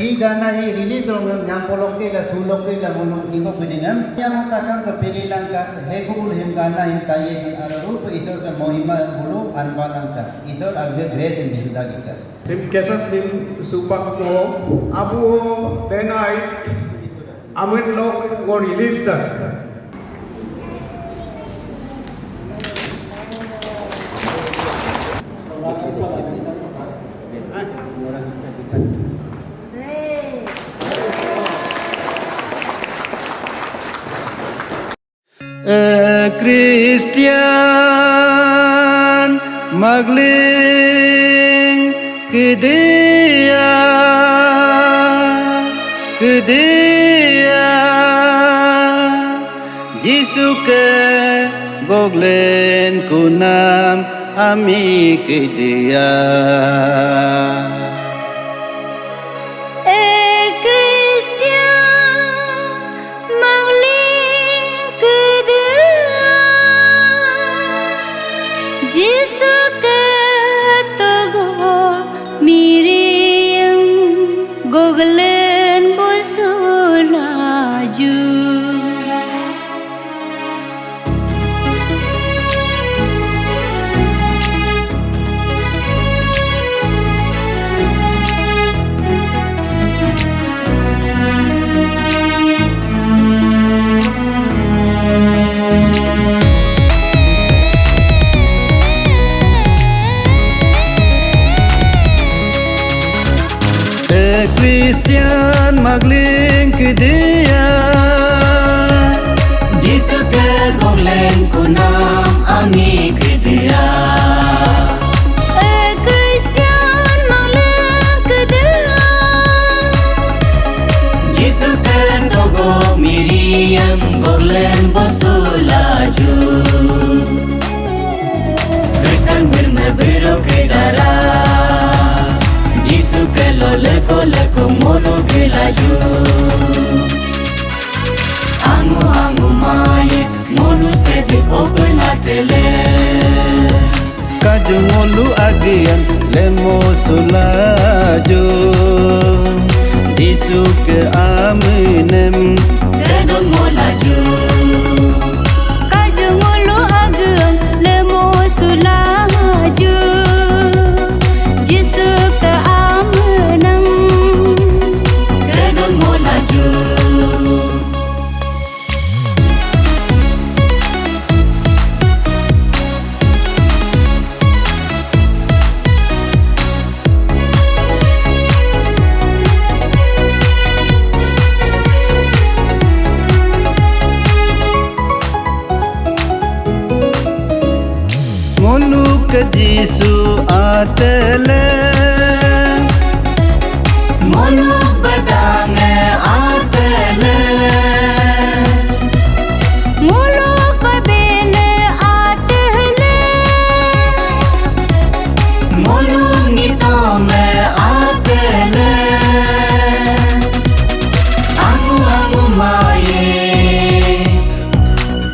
Ki gana hi release rong nyam polok ke la sulok ke la munung ingo kudinam yang takam sa pililang ka he kubul him gana him taye ararup isor ka mohima bulu anbalang ka isor agde grace in disudagi ka sim kesan sim supak ko abu denai amen lok go release ta Christian magling kedea Jisu ke goglen kunam ami kedea Goglen bosulaju Christian magling kedea Jisu ke goglen kunam ami kedea Christian magling kedea Jisu ke togo Miriam goglen bosulaju Kristen bermebero kedara Jisu ke leko mono ke laju Angu maye mono sedi open atele Kaju ngolu agian lemo sulaju Jisu ke aminem Kedon mo laju Kaju ngolu agian lemo sulaju Jisu ke amenam Kedon mo laju Ngolu ke Jisu atele Monu badange atele Mulu pabele atele Mulu nitome atele Angu maye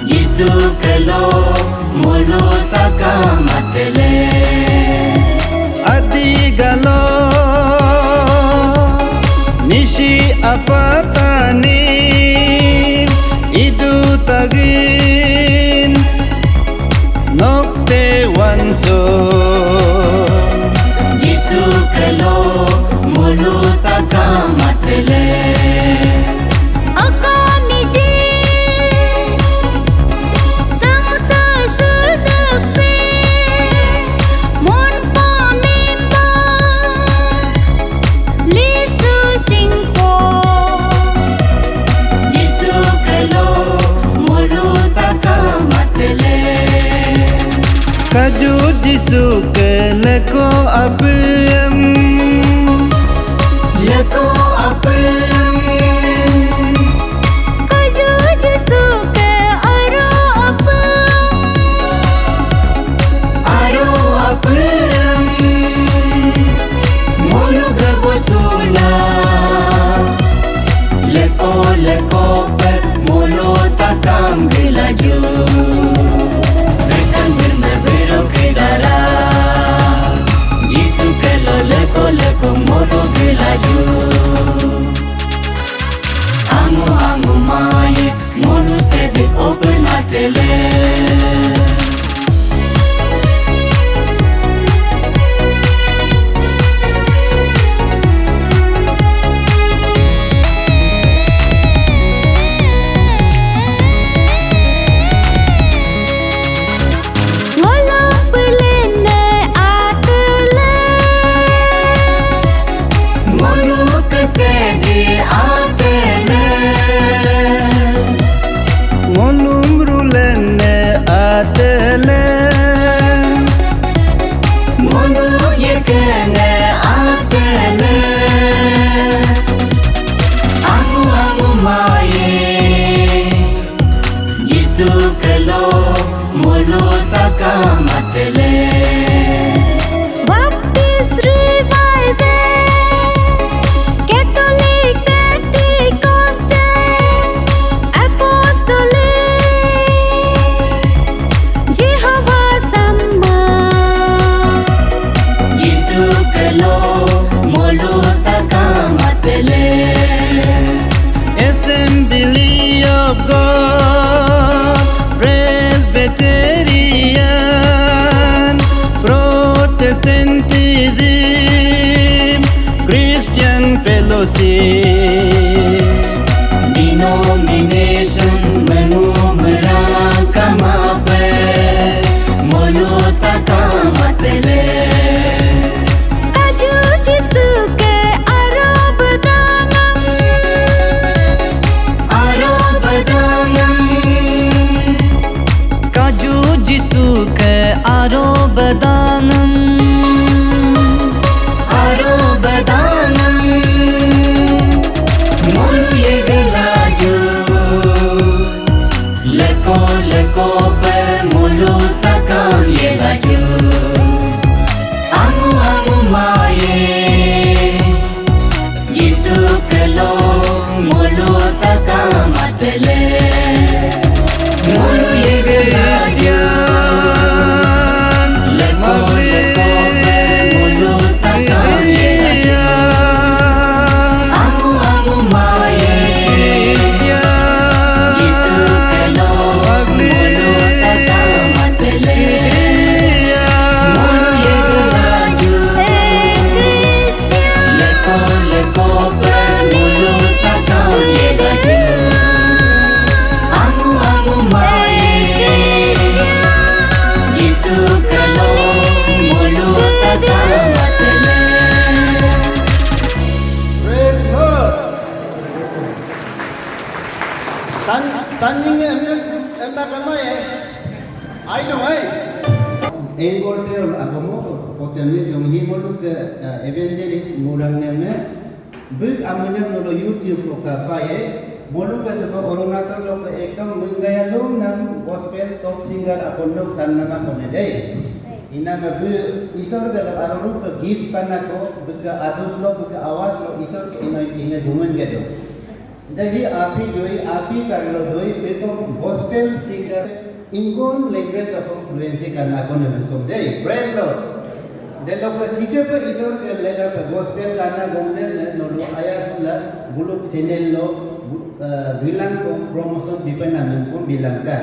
Jisu kelo mulu takamatele Adi galo Nishi apatani Idu tagin Nokte wanso Jisu kelo mulu takamatele Akamiji Stang sa surdape Mon pamimba Lisu singpo Jisu kelo mulu takamatele Kaju Jisu ke leko abem Leko apem Kaju Jisu ke aro apem Aro apem Mulu gabosula Leko pek mulu takam gelaju Kristen bermebero kedara Jisu ke leko mulu gelaju matele. मुलुक से दी आतले Molumrulene atele मुलुक ये कहने आतले आंगू आंगू माये जिसु कलो मुलु तका मतले Baptist Revival, Catholic, Pentecostal, Apostolic, Jehovah Sama, जिसु कलो मुलु तका मतले Assembly of God Presbyterian Protestantism Christian Fellowship denomination menumera kamape mulu taka matele Kaju Jisu ke Arab Danam, aro badayam Kaju Jisu ke aro badanam aro badanam mulu ye gelaju leko leko pe mulu taka ye laju angu angu maye jisu kelo mulu taka matele mulu ye gelaju leko leko pe mulu taka ye laju angu angu maye jisu kelo mulu taka matele mulu ye gelaju Christian, leko leko pe mulu taka ye laju angu angu maye jisu kelo mulu taka matele Praise Lord. Tanying em na kamay ay no ay. Engolter agomo potemi yung himoluk evangelist murang neme big aminem no YouTube lo ka paye moluk pa sa Arunachal lo ka ekam mungayalom ng gospel top singer akondok san nama konede. Ina mabu isor ka ararup ka gift panako bika adut lo bika awat lo isor ka inoy pinga duman gedo. Dahi api doi api karlo doi beko gospel singer ingon language of fluency karna ko naman ko dai praise Lord. Delo ko sige pa isor ka lega pa gospel karna gomne no lo aya sula buluk sinel lo bilang ko promotion di naman ko bilang ka.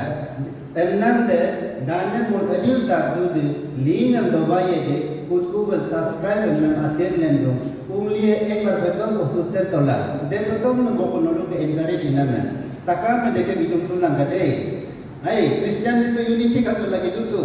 Emnam de dana mo adil ta du de linam do baye de उसको बस subscribe करना आते हैं लोग उंगली एक बार बताओ वो सुनते तो ला दे बताओ ना वो को लोग के एनकरेज ना मैं तका में देखे वीडियो सुनना करते हैं क्रिश्चियन तो यूनिटी का तो लगे तो